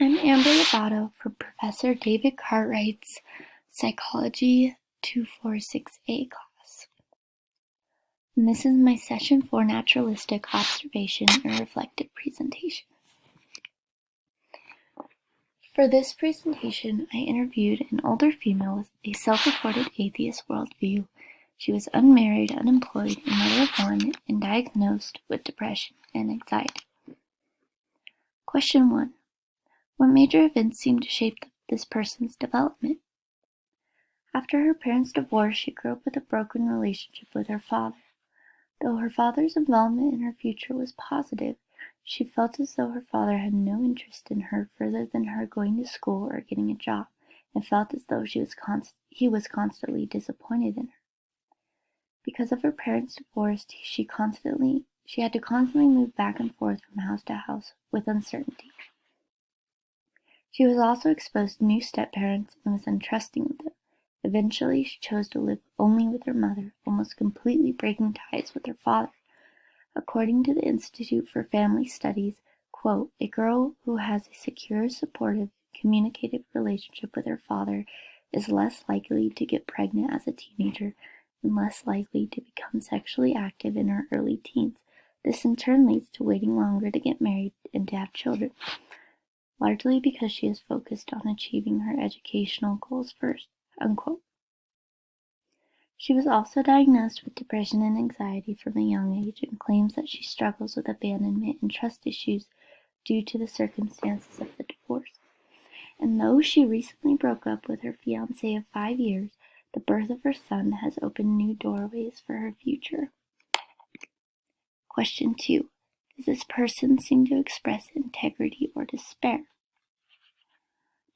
I'm Amber Lobato from Professor David Cartwright's Psychology 246A class. And this is my Session 4 Naturalistic Observation and Reflective Presentation. For this presentation, I interviewed an older female with a self-reported atheist worldview. She was unmarried, unemployed, a mother of one, and diagnosed with depression and anxiety. Question 1. What major events seem to shape this person's development? After her parents' divorce, she grew up with a broken relationship with her father. Though her father's involvement in her future was positive, she felt as though her father had no interest in her further than her going to school or getting a job, and felt as though he was constantly disappointed in her. Because of her parents' divorce, she had to constantly move back and forth from house to house with uncertainty. She was also exposed to new step-parents and was untrusting of them. Eventually, she chose to live only with her mother, almost completely breaking ties with her father. According to the Institute for Family Studies, quote, a girl who has a secure, supportive, communicative relationship with her father is less likely to get pregnant as a teenager and less likely to become sexually active in her early teens. This in turn leads to waiting longer to get married and to have children, largely because she is focused on achieving her educational goals first, unquote. She was also diagnosed with depression and anxiety from a young age and claims that she struggles with abandonment and trust issues due to the circumstances of the divorce. And though she recently broke up with her fiancé of 5 years, the birth of her son has opened new doorways for her future. Question 2. Does this person seem to express integrity or despair?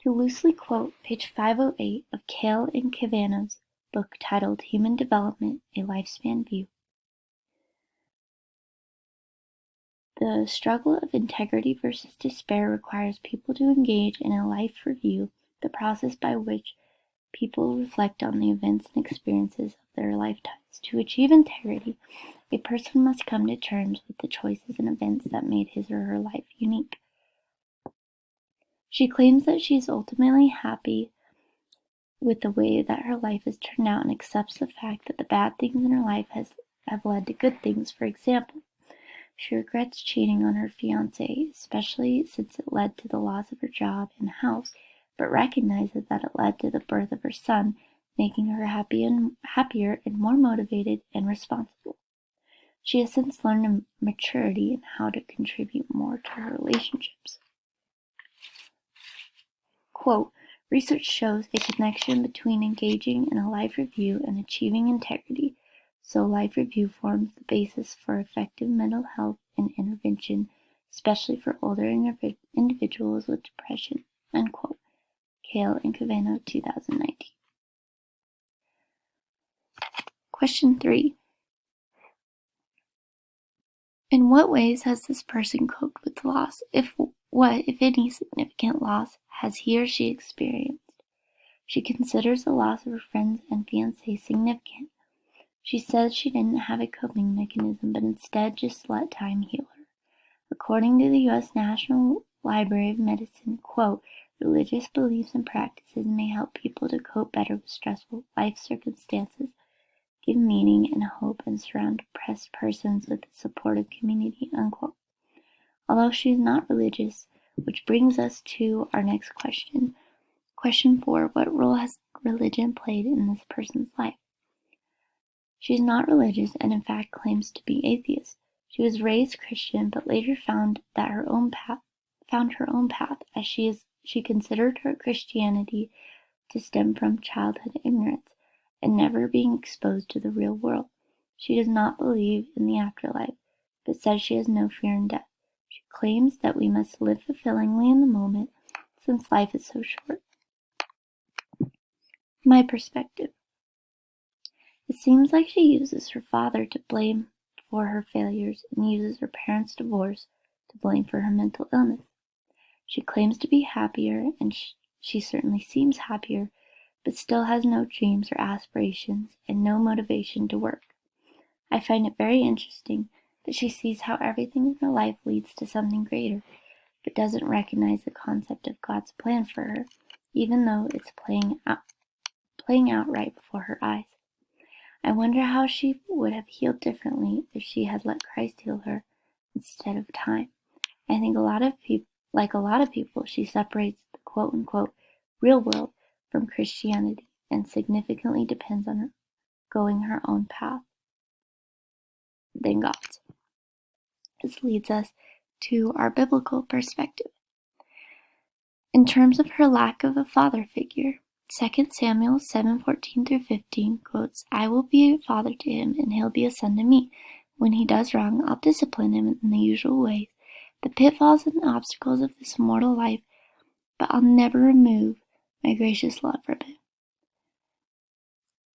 To loosely quote page 508 of Kale and Cavano's book titled Human Development, A Lifespan View, the struggle of integrity versus despair requires people to engage in a life review, the process by which people reflect on the events and experiences of their lifetimes. To achieve integrity, a person must come to terms with the choices and events that made his or her life unique. She claims that she is ultimately happy with the way that her life has turned out and accepts the fact that the bad things in her life have led to good things. For example, she regrets cheating on her fiancé, especially since it led to the loss of her job and house, but recognizes that it led to the birth of her son, making her happier and more motivated and responsible. She has since learned maturity in how to contribute more to her relationships. Quote, research shows a connection between engaging in a life review and achieving integrity, so life review forms the basis for effective mental health and intervention, especially for older individuals with depression, unquote. Kale and Cavano, 2019. Question 3. In what ways has this person coped with loss? What, if any, significant loss has he or she experienced? She considers the loss of her friends and fiancé significant. She says she didn't have a coping mechanism, but instead just let time heal her. According to the U.S. National Library of Medicine, quote, religious beliefs and practices may help people to cope better with stressful life circumstances, give meaning and hope, and surround depressed persons with a supportive community, unquote. Although she is not religious, which brings us to our next question. Question 4, what role has religion played in this person's life? She is not religious and in fact claims to be atheist. She was raised Christian but later found her own path as she considered her Christianity to stem from childhood ignorance and never being exposed to the real world. She does not believe in the afterlife, but says she has no fear in death. She claims that we must live fulfillingly in the moment, since life is so short. My perspective. It seems like she uses her father to blame for her failures and uses her parents' divorce to blame for her mental illness. She claims to be happier, and she certainly seems happier, but still has no dreams or aspirations and no motivation to work. I find it very interesting that she sees how everything in her life leads to something greater, but doesn't recognize the concept of God's plan for her, even though it's playing out right before her eyes. I wonder how she would have healed differently if she had let Christ heal her instead of time. I think a lot of people, she separates the quote-unquote real world from Christianity and significantly depends on her going her own path than God's. This leads us to our biblical perspective. In terms of her lack of a father figure, 2 Samuel 7:14-15 quotes, "I will be a father to him, and he'll be a son to me. When he does wrong, I'll discipline him in the usual ways, the pitfalls and obstacles of this mortal life, but I'll never remove my gracious love from him."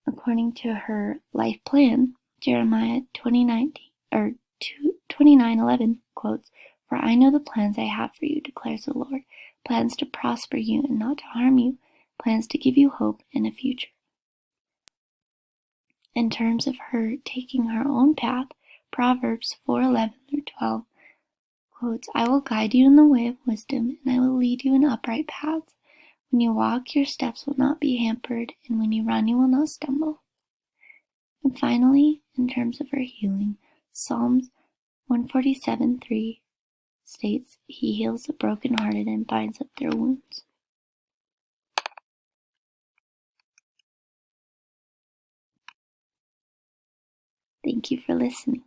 According to her life plan, Jeremiah 29:11 quotes, "For I know the plans I have for you, declares the Lord, plans to prosper you and not to harm you, plans to give you hope and a future." In terms of her taking her own path, Proverbs 4:11-12 quotes, "I will guide you in the way of wisdom, and I will lead you in upright paths. When you walk, your steps will not be hampered, and when you run, you will not stumble." And finally, in terms of her healing, Psalms 147:3 states, "He heals the brokenhearted and binds up their wounds." Thank you for listening.